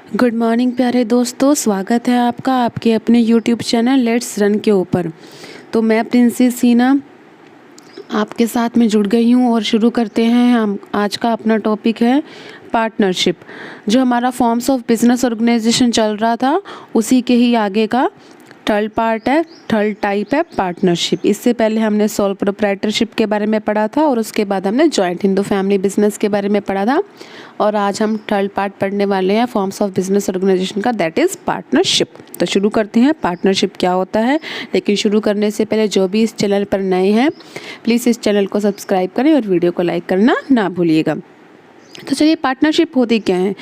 Good morning प्यारे दोस्तों, स्वागत है आपका आपके अपने यूट्यूब चैनल लेट्स रन के ऊपर। तो मैं प्रिंसेस सीना आपके साथ में जुड़ गई हूँ और शुरू करते हैं। हम आज का अपना टॉपिक है पार्टनरशिप। जो हमारा फॉर्म्स ऑफ बिजनेस ऑर्गेनाइजेशन चल रहा था उसी के ही आगे का थर्ड पार्ट है, थर्ड टाइप है पार्टनरशिप। इससे पहले हमने सोल प्रोप्राइटरशिप के बारे में पढ़ा था और उसके बाद हमने जॉइंट हिंदू फैमिली बिजनेस के बारे में पढ़ा था और आज हम थर्ड पार्ट पढ़ने वाले हैं फॉर्म्स ऑफ बिजनेस ऑर्गेनाइजेशन का, दैट इज़ पार्टनरशिप। तो शुरू करते हैं पार्टनरशिप क्या होता है। लेकिन शुरू करने से पहले जो भी इस चैनल पर नए हैं प्लीज़ इस चैनल को सब्सक्राइब करें और वीडियो को लाइक करना ना भूलिएगा। तो चलिए, पार्टनरशिप होती क्या है।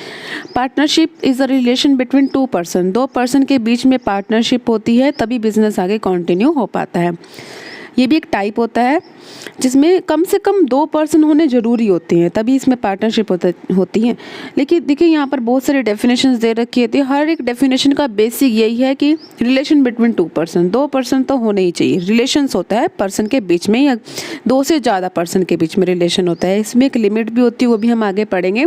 Partnership is a relation between two person. दो पर्सन के बीच में पार्टनरशिप होती है तभी बिजनेस आगे कंटिन्यू हो पाता है। ये भी एक टाइप होता है जिसमें कम से कम दो पर्सन होने ज़रूरी होते हैं तभी इसमें पार्टनरशिप होती है। लेकिन देखिए, यहाँ पर बहुत सारी डेफिनेशंस दे रखी होती है। हर एक डेफिनेशन का बेसिक यही है कि रिलेशन बिटवीन टू पर्सन, दो पर्सन तो होने ही चाहिए। रिलेशंस होता है पर्सन के बीच में या दो से ज़्यादा पर्सन के बीच में रिलेशन होता है। इसमें एक लिमिट भी होती है, वो भी हम आगे पढ़ेंगे।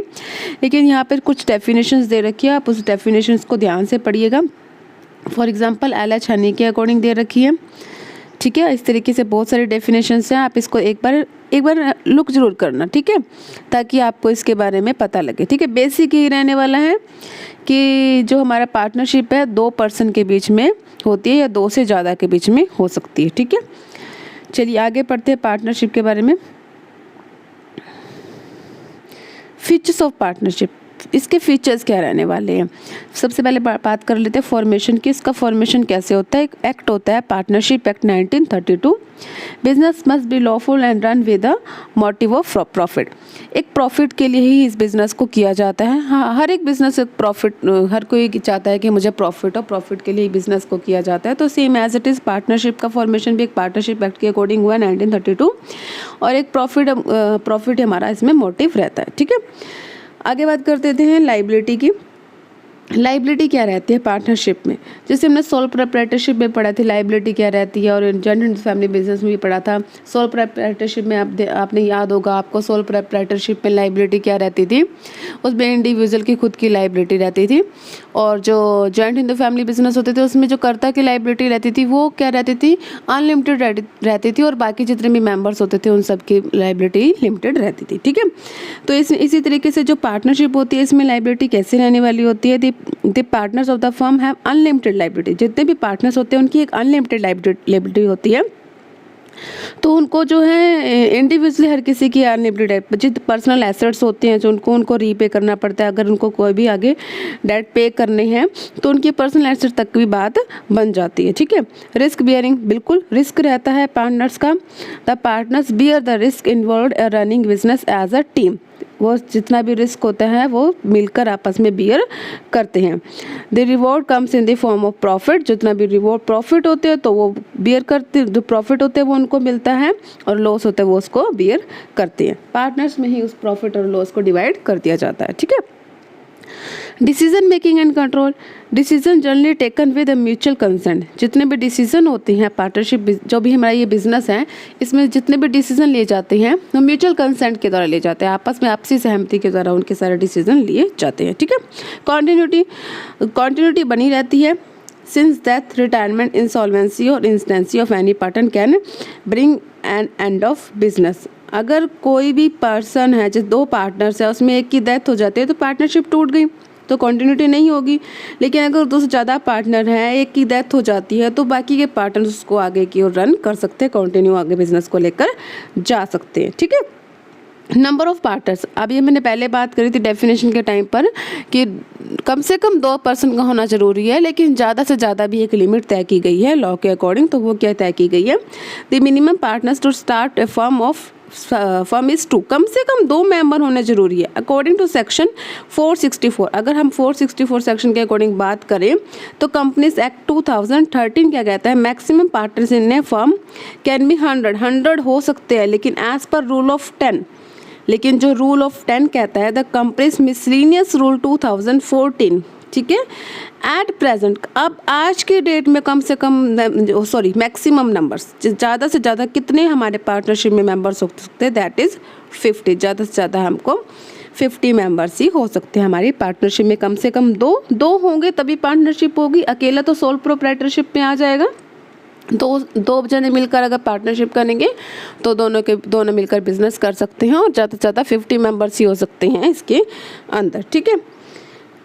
लेकिन यहाँ पर कुछ डेफिनेशंस दे रखी है, आप उस डेफिनेशंस को ध्यान से पढ़िएगा। फॉर एग्जाम्पल LH हनी के अकॉर्डिंग दे रखी है, ठीक है। इस तरीके से बहुत सारे डेफिनेशंस हैं, आप इसको एक बार लुक जरूर करना, ठीक है, ताकि आपको इसके बारे में पता लगे, ठीक है। बेसिक ही रहने वाला है कि जो हमारा पार्टनरशिप है दो पर्सन के बीच में होती है या दो से ज़्यादा के बीच में हो सकती है, ठीक है। चलिए आगे पढ़ते हैं पार्टनरशिप के बारे में। फीचर्स ऑफ पार्टनरशिप, इसके फीचर्स क्या रहने वाले हैं। सबसे पहले बात कर लेते हैं फॉर्मेशन की। इसका फॉर्मेशन कैसे होता है। एक एक्ट होता है partnership act 1932। Business must be lawful and run with a motive of profit. एक प्रॉफिट के लिए ही इस बिज़नेस को किया जाता है। हाँ, हर एक बिज़नेस प्रॉफिट, हर कोई चाहता है कि मुझे प्रॉफिट हो, प्रॉफिट के लिए बिज़नेस को किया जाता है। तो same as it is partnership का फॉर्मेशन भी एक पार्टनरशिप एक्ट के अकॉर्डिंग हुआ 1932 और एक प्रॉफिट हमारा इसमें मोटिव रहता है, ठीक है। आगे बात करते हैं लाइबिलिटी की। लाइबिलिटी क्या रहती है पार्टनरशिप में, जैसे हमने सोल प्रोप्राइटरशिप में पढ़ा थी लाइबिलिटी क्या रहती है, और जॉइंट हिंदू फैमिली बिजनेस में भी पढ़ा था। सोल प्रोप्राइटरशिप में आपने याद होगा आपको, सोल प्रोप्राइटरशिप में लाइबिलिटी क्या रहती थी, उसमें इंडिविजुअल की खुद की लाइबिलिटी रहती थी। और जो जॉइंट हिंदू फैमिली बिजनेस होते थे उसमें जो कर्ता की लाइबिलिटी रहती थी वो क्या रहती थी, अनलिमिटेड रहती थी, और बाकी जितने भी मेंबर्स होते थे उन सब की लाइबिलिटी लिमिटेड रहती थी, ठीक है। तो इसी तरीके से जो पार्टनरशिप होती है इसमें लाइबिलिटी कैसे रहने वाली होती है। The partners of the firm have unlimited liability. जितने भी पार्टनर्स होते हैं उनकी एक अनलिमिटेड लाइबिलिटी होती है। तो उनको जो है इंडिविजुअली हर किसी की अनलिमिटेड जितने पर्सनल एसेट्स होते हैं जो उनको रीपे करना पड़ता है। अगर उनको कोई भी आगे डेट पे करने हैं तो उनकी पर्सनल एसेट तक भी बात बन जाती है, ठीक है। रिस्क बियरिंग, बिल्कुल रिस्क रहता है पार्टनर्स का। The partners bear the risk involve running business as a team. वो जितना भी रिस्क होता है वो मिलकर आपस में बियर करते हैं। The reward comes in the form of profit. जितना भी रिवॉर्ड प्रॉफिट होते हैं तो वो बियर करते, जो प्रॉफिट होते हैं वो उनको मिलता है और लॉस होता है वो उसको बियर करते हैं। पार्टनर्स में ही उस प्रॉफिट और लॉस को डिवाइड कर दिया जाता है, ठीक है। Decision making and control, decision generally taken with a mutual consent. जितने भी डिसीजन होते हैं पार्टनरशिप, जो भी हमारा ये बिजनेस है इसमें जितने भी डिसीजन लिए जाते हैं वो म्यूचुअल कंसेंट के द्वारा लिए जाते हैं, आपस में आपसी सहमति के द्वारा उनके सारे डिसीजन लिए जाते हैं, ठीक है। कॉन्टिन्यूटी बनी रहती है। सिंस डेथ, रिटायरमेंट, इंसॉल्वेंसी और insanity of any partner can bring an end of business. अगर कोई भी पर्सन है, जैसे दो पार्टनर्स है उसमें एक की डेथ हो जाती है तो पार्टनरशिप टूट गई, तो कंटिन्यूटी नहीं होगी। लेकिन अगर दो से ज़्यादा पार्टनर हैं, एक की डेथ हो जाती है तो बाकी के पार्टनर्स उसको आगे की ओर रन कर सकते हैं, कंटिन्यू आगे बिजनेस को लेकर जा सकते हैं, ठीक है। नंबर ऑफ पार्टनर्स, अभी मैंने पहले बात करी थी डेफिनेशन के टाइम पर कि कम से कम दो पर्सन का होना ज़रूरी है, लेकिन ज़्यादा से ज़्यादा भी एक लिमिट तय की गई है लॉ के अकॉर्डिंग। तो वो क्या तय की गई है, the minimum partners to start a firm is 2। कम से कम दो मेंबर होने जरूरी है अकॉर्डिंग टू सेक्शन 464। अगर हम 464 सेक्शन के अकॉर्डिंग बात करें तो कंपनीज एक्ट 2013 क्या कहता है, maximum partners in A firm can be 100 हो सकते हैं, लेकिन एज पर रूल ऑफ 10। लेकिन जो रूल ऑफ 10 कहता है द कंपनीज मिसलेनियस रूल 2014, ठीक है। एट प्रेजेंट, अब आज के डेट में कम से कम मैक्सिमम नंबर्स, ज़्यादा से ज़्यादा कितने हमारे पार्टनरशिप में मेंबर्स हो सकते हैं, दैट इज़ 50। ज़्यादा से ज़्यादा हमको 50 मेंबर्स ही हो सकते हैं हमारी पार्टनरशिप में। कम से कम दो होंगे तभी पार्टनरशिप होगी, अकेला तो सोल प्रोप्राइटरशिप में आ जाएगा। दो जने मिलकर अगर पार्टनरशिप करेंगे तो दोनों मिलकर बिजनेस कर सकते हैं और ज़्यादा से ज़्यादा 50 मेंबर्स ही हो सकते हैं इसके अंदर, ठीक है।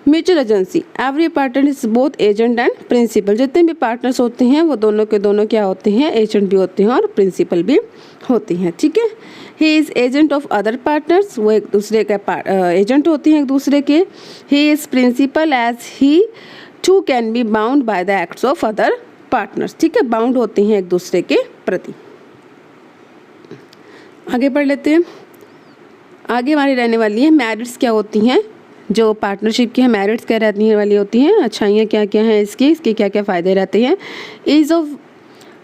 Mutual agency, every partner is both agent and principal. जितने भी पार्टनर्स होते हैं वो दोनों के दोनों क्या होते हैं, एजेंट भी होते हैं और प्रिंसिपल भी होती हैं, ठीक है। He is agent of other partners, वो एक दूसरे के एजेंट होते हैं एक दूसरे के। He is principal as he too can be bound by the acts of other partners, ठीक है, बाउंड होते हैं एक दूसरे के प्रति। आगे पढ़ लेते हैं। आगे हमारी रहने वाली है मेरिट्स क्या होती हैं, जो पार्टनरशिप की है मेरिट्स क्या रहने वाली होती हैं, अच्छाइयाँ क्या क्या हैं इसके क्या क्या फ़ायदे रहते हैं। Ease of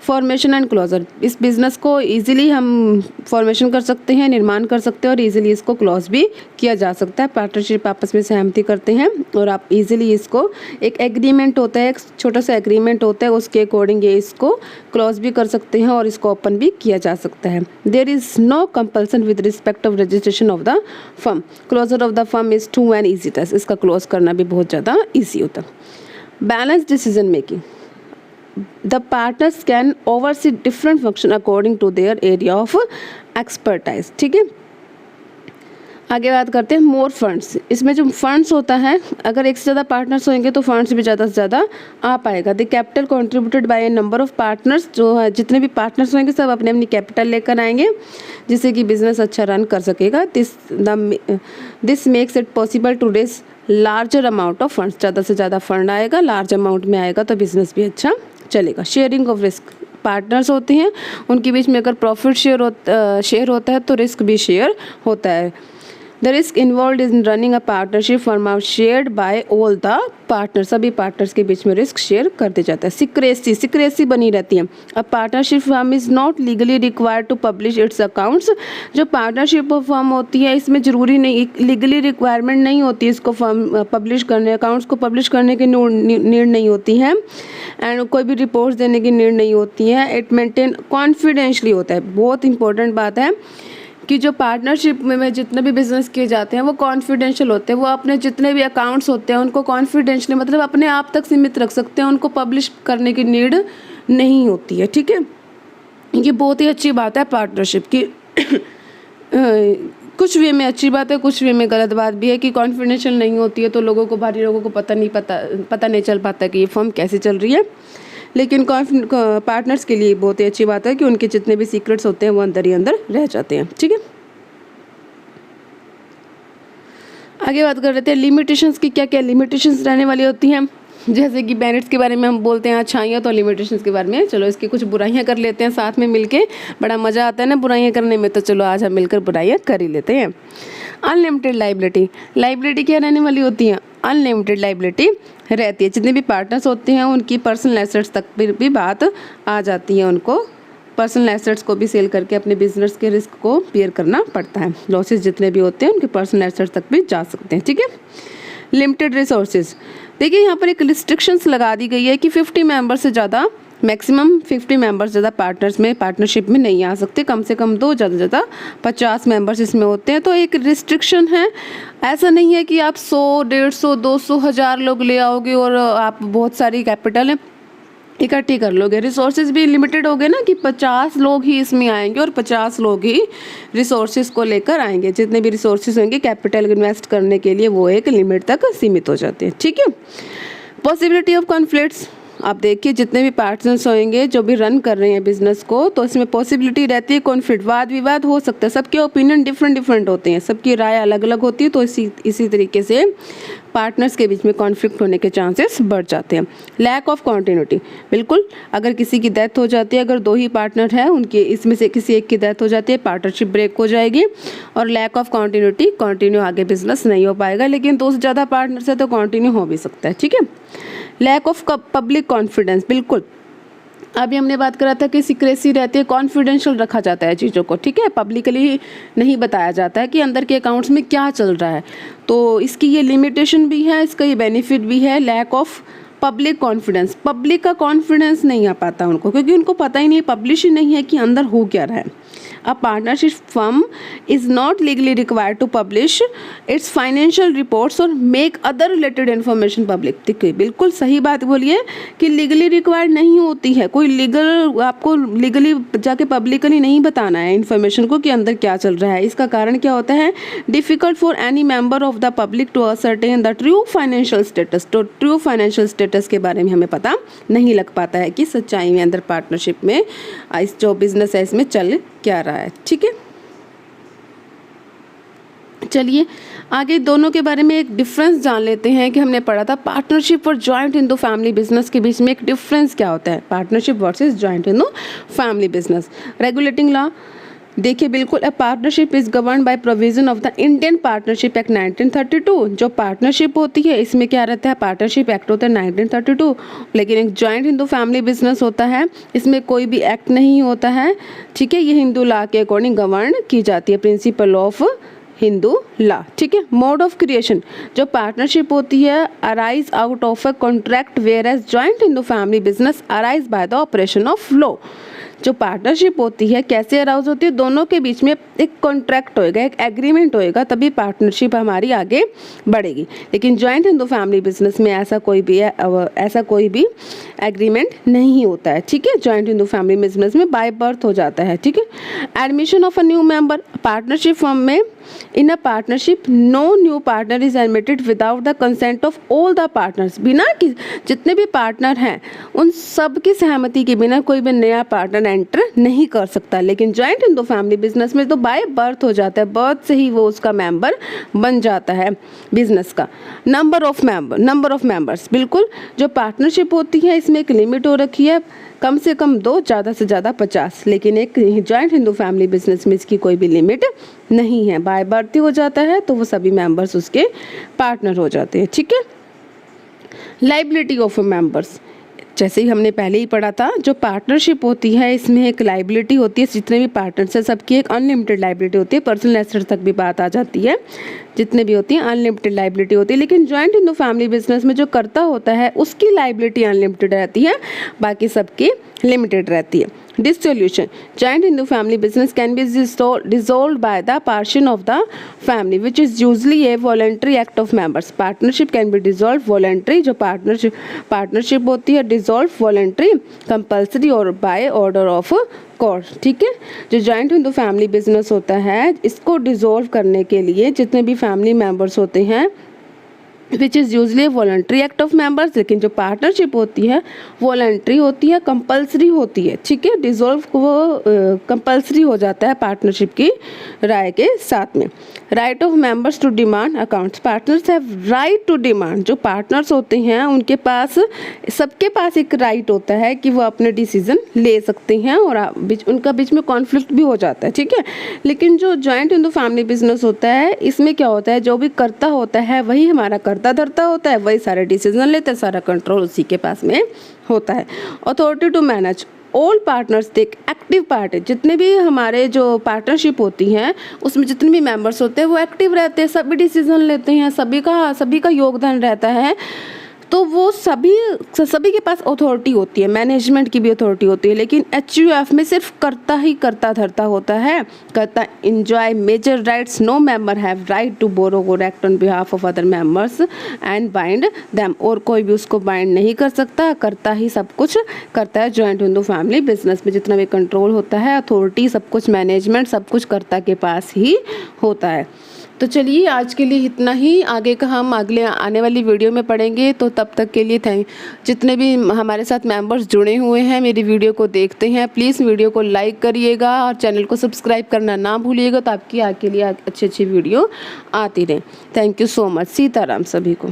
formation and closure, इस बिज़नेस को इजीली हम फॉर्मेशन कर सकते हैं, निर्माण कर सकते हैं और इजीली इसको क्लोज भी किया जा सकता है। पार्टनरशिप आपस में सहमति करते हैं और आप इजीली इसको, एक एग्रीमेंट होता है, एक छोटा सा एग्रीमेंट होता है, उसके अकॉर्डिंग ये इसको क्लोज भी कर सकते हैं और इसको ओपन भी किया जा सकता है। There is no compulsion with respect of registration of the firm, closure of the firm is to and easy task, इसका क्लोज करना भी बहुत ज़्यादा ईजी होता है। Balance decision making, the partners can oversee different function according to their area of expertise, ठीक है। आगे बात करते हैं मोर फंड्स, इसमें जो फंड्स होता है अगर एक से ज़्यादा पार्टनर्स होंगे तो फंड्स भी ज़्यादा से ज़्यादा आ पाएगा। The capital contributed bye A number of partners, जो है जितने भी पार्टनर्स होंगे सब अपने अपनी कैपिटल लेकर आएंगे जिससे कि बिजनेस अच्छा रन कर सकेगा। This makes it possible to raise larger amount of funds, ज़्यादा से ज़्यादा फंड आएगा, लार्ज अमाउंट में आएगा तो बिजनेस भी अच्छा चलेगा। शेयरिंग ऑफ रिस्क, पार्टनर्स होते हैं उनके बीच में अगर प्रॉफिट शेयर होता है तो रिस्क भी शेयर होता है। The risk involve in running a partnership firm are shared by all the partner, सभी पार्टनर्स के बीच में रिस्क शेयर करते जाता है। सिक्रेसी बनी रहती है। A partnership firm is not legally required to publish its accounts, जो पार्टनरशिप फर्म होती है इसमें ज़रूरी नहीं, लीगली रिक्वायरमेंट नहीं होती इसको फर्म पब्लिश करने, अकाउंट्स को पब्लिश करने की नीड नहीं होती है एंड कोई भी रिपोर्ट्स देने की नीड नहीं होती है। इट मेंटेन कॉन्फिडेंशली होता है, बहुत इंपॉर्टेंट बात है कि जो पार्टनरशिप में जितने भी बिजनेस किए जाते हैं वो कॉन्फिडेंशियल होते हैं, वो अपने जितने भी अकाउंट्स होते हैं उनको कॉन्फिडेंशियली मतलब अपने आप तक सीमित रख सकते हैं, उनको पब्लिश करने की नीड नहीं होती है, ठीक है। ये बहुत ही अच्छी बात है पार्टनरशिप की। कुछ वे में अच्छी बात है, कुछ वे में गलत बात भी है कि कॉन्फिडेंशियल नहीं होती है तो लोगों को, बाहरी लोगों को पता नहीं चल पाता कि ये फर्म कैसे चल रही है। लेकिन पार्टनर्स के लिए बहुत ही अच्छी बात है कि उनके जितने भी सीक्रेट्स होते हैं वो अंदर ही अंदर रह जाते हैं, ठीक है। आगे बात कर रहे थे लिमिटेशंस की, क्या क्या लिमिटेशंस रहने वाली होती हैं। जैसे कि मेरिट्स के बारे में हम बोलते हैं अच्छाइयाँ, तो लिमिटेशंस के बारे में चलो इसकी कुछ बुराइयाँ कर लेते हैं साथ में मिलके, बड़ा मज़ा आता है ना बुराइयाँ करने में, तो चलो आज हम मिलकर बुराइयाँ कर ही लेते हैं। अनलिमिटेड लाइबिलिटी क्या रहने वाली होती है, अनलिमिटेड लाइबिलिटी रहती है। जितने भी पार्टनर्स होते हैं उनकी पर्सनल एसेट्स तक भी बात आ जाती है, उनको पर्सनल एसेट्स को भी सेल करके अपने बिजनेस के रिस्क को बेयर करना पड़ता है। लॉसेस जितने भी होते हैं उनके पर्सनल एसेट्स तक भी जा सकते हैं, ठीक है। लिमिटेड रिसोर्सेज, देखिए यहाँ पर एक रिस्ट्रिक्शंस लगा दी गई है कि 50 मेंबर से ज़्यादा, मैक्सिमम 50 मेंबर्स ज़्यादा पार्टनरशिप में नहीं आ सकते, कम से कम 2, ज़्यादा से ज़्यादा 50 मेंबर्स इसमें होते हैं। तो एक रिस्ट्रिक्शन है, ऐसा नहीं है कि आप 100, 150, 200, 1000 लोग ले आओगे और आप बहुत सारी कैपिटल इकट्ठी कर लोगे। रिसोर्सेज भी लिमिटेड हो गए ना कि 50 लोग ही इसमें आएंगे और 50 लोग ही रिसोर्सेज को लेकर आएंगे। जितने भी रिसोर्सेज होंगे कैपिटल इन्वेस्ट करने के लिए वो एक लिमिट तक सीमित हो जाते हैं, ठीक है। पॉसिबिलिटी ऑफ कॉन्फ्लिक्ट्स, आप देखिए जितने भी पार्टनर्स होंगे जो भी रन कर रहे हैं बिजनेस को, तो इसमें पॉसिबिलिटी रहती है कॉन्फ्लिक्ट, वाद विवाद हो सकता है। सबके ओपिनियन डिफरेंट होते हैं, सबकी राय अलग अलग होती है, तो इसी तरीके से पार्टनर्स के बीच में कॉन्फ्लिक्ट होने के चांसेस बढ़ जाते हैं। लैक ऑफ कॉन्टिन्यूटी, बिल्कुल अगर किसी की डेथ हो जाती है, अगर 2 ही पार्टनर हैं उनके इसमें से किसी एक की डेथ हो जाती है, पार्टनरशिप ब्रेक हो जाएगी और लैक ऑफ कॉन्टिन्यूटी, कंटिन्यू आगे बिजनेस नहीं हो पाएगा। लेकिन 2 से ज़्यादा पार्टनर्स है तो कंटिन्यू हो भी सकता है, ठीक है। लैक ऑफ पब्लिक कॉन्फिडेंस, बिल्कुल अभी हमने बात करा था कि सीक्रेसी रहती है, कॉन्फिडेंशियल रखा जाता है चीज़ों को, ठीक है, पब्लिकली नहीं बताया जाता है कि अंदर के अकाउंट्स में क्या चल रहा है। तो इसकी ये लिमिटेशन भी है, इसका ये बेनिफिट भी है। Lack of public confidence, public का कॉन्फिडेंस नहीं आ पाता उनको, क्योंकि उनको पता ही नहीं, पब्लिश ही नहीं है कि अंदर हो क्या रहा है। A partnership firm is not legally required to publish its financial reports और make other related information public. देखिए बिल्कुल सही बात बोलिए कि लीगली रिक्वायर्ड नहीं होती है, कोई लीगल आपको लीगली जाके पब्लिकली नहीं बताना है इन्फॉर्मेशन को कि अंदर क्या चल रहा है। इसका कारण क्या होता है, difficult for any member of the public to ascertain the true financial status. तो ट्रू फाइनेंशियल स्टेटस के बारे में हमें पता नहीं लग पाता है कि सच्चाई में अंदर पार्टनरशिप में इस जो बिजनेस है इसमें चल क्या रहा है। ठीक है, चलिए आगे दोनों के बारे में एक डिफरेंस जान लेते हैं कि हमने पढ़ा था पार्टनरशिप और जॉइंट हिंदू फैमिली बिजनेस के बीच में एक डिफरेंस क्या होता है, partnership versus joint Hindu family business. Regulating law देखिए बिल्कुल, a partnership is govern by provision of the Indian partnership act 1932। जो पार्टनरशिप होती है इसमें क्या रहता है, पार्टनरशिप एक्ट होता है 1932। लेकिन एक जॉइंट हिंदू फैमिली बिजनेस होता है, इसमें कोई भी एक्ट नहीं होता है। ठीक है, ये हिंदू लॉ के अकॉर्डिंग गवर्न की जाती है, प्रिंसिपल ऑफ हिंदू लॉ। ठीक है, मोड ऑफ क्रिएशन, जो पार्टनरशिप होती है arise out of a contract whereas joint Hindu family business arise by the operation of law. जो पार्टनरशिप होती है कैसे अराउज होती है, दोनों के बीच में एक कॉन्ट्रैक्ट होएगा, एक एग्रीमेंट होएगा, तभी पार्टनरशिप हमारी आगे बढ़ेगी। लेकिन जॉइंट हिंदू फैमिली बिजनेस में ऐसा कोई भी एग्रीमेंट नहीं होता है। ठीक है, जॉइंट हिंदू फैमिली बिजनेस में बाय बर्थ हो जाता है। ठीक है, admission of a new member, partnership firm में in a partnership no new partner is admitted without the consent of all the partners. बिना कि जितने भी पार्टनर हैं उन सब की सहमति के बिना कोई भी नया पार्टनर एंटर नहीं कर सकता। लेकिन जॉइंट हिंदू फैमिली बिजनेस में तो बाय बर्थ हो जाता है, बर्थ से ही वो उसका मेंबर बन जाता है बिजनेस का। नंबर ऑफ मेंबर्स, बिल्कुल जो पार्टनरशिप होती है इसमें एक लिमिट हो रखी है, कम से कम 2, ज़्यादा से ज़्यादा 50। लेकिन एक जॉइंट हिंदू फैमिली बिजनेस में इसकी कोई भी लिमिट नहीं है, बाय बर्थ हो जाता है तो वो सभी मेंबर्स उसके पार्टनर हो जाते हैं। ठीक है, लाइबिलिटी ऑफ मेंबर्स, जैसे ही हमने पहले ही पढ़ा था, जो पार्टनरशिप होती है इसमें एक लाइबिलिटी होती है, जितने भी पार्टनर्स हैं सबकी एक अनलिमिटेड लाइबिलिटी होती है, पर्सनल एसेट तक भी बात आ जाती है, जितने भी होती हैं अनलिमिटेड लाइबिलिटी होती है। लेकिन जॉइंट हिंदू फैमिली बिजनेस में जो कर्ता होता है उसकी लाइबिलिटी अनलिमिटेड रहती है, बाकी सबकी लिमिटेड रहती है। Dissolution, joint Hindu family business can be dissolved by the partition of the family, which is usually a voluntary act of members. Partnership can be dissolved voluntary, जो partnership होती है dissolved voluntary, compulsory और by order of court। ठीक है, जो joint Hindu family business होता है इसको डिसॉल्व करने के लिए जितने भी फैमिली मेंबर्स होते हैं which is usually voluntary act of members. लेकिन जो पार्टनरशिप होती है वॉलंटरी होती है, कंपल्सरी होती है। ठीक है, डिसॉल्व वो कंपल्सरी हो जाता है पार्टनरशिप की राय के साथ में। Right of members to demand accounts, partners have right to demand. जो पार्टनर्स होते हैं उनके पास, सबके पास एक राइट होता है कि वो अपने डिसीजन ले सकते हैं और उनका बीच में कॉन्फ्लिक्ट भी हो जाता है। ठीक है, लेकिन जो जॉइंट हिंदू फैमिली बिजनेस होता है इसमें क्या होता है, जो भी करता होता है वही हमारा करता धरता होता है, वही सारे डिसीजन लेते हैं, सारा कंट्रोल उसी के पास में होता है। Authority to manage, all partners take active part है। जितने भी हमारे जो पार्टनरशिप होती हैं उसमें जितने भी मेंबर्स होते हैं वो एक्टिव रहते हैं, सभी डिसीजन लेते हैं, सभी का योगदान रहता है। तो वो सभी के पास अथॉरिटी होती है, मैनेजमेंट की भी अथॉरिटी होती है। लेकिन HUF में सिर्फ करता ही करता धरता होता है, करता enjoy major rights, no member have right to borrow और act on behalf of other members and bind them. और कोई भी उसको बाइंड नहीं कर सकता, करता ही सब कुछ करता है। जॉइंट हिंदू फैमिली बिजनेस में जितना भी कंट्रोल होता है, अथॉरिटी, सब कुछ मैनेजमेंट सब कुछ करता के पास ही होता है। तो चलिए आज के लिए इतना ही, आगे का हम अगले आने वाली वीडियो में पढ़ेंगे। तो तब तक के लिए जितने भी हमारे साथ मेंबर्स जुड़े हुए हैं मेरी वीडियो को देखते हैं, प्लीज़ वीडियो को लाइक करिएगा और चैनल को सब्सक्राइब करना ना भूलिएगा, तो आपकी आगे के लिए अच्छी वीडियो आती रहे। Thank you so much. Sitaram सभी को।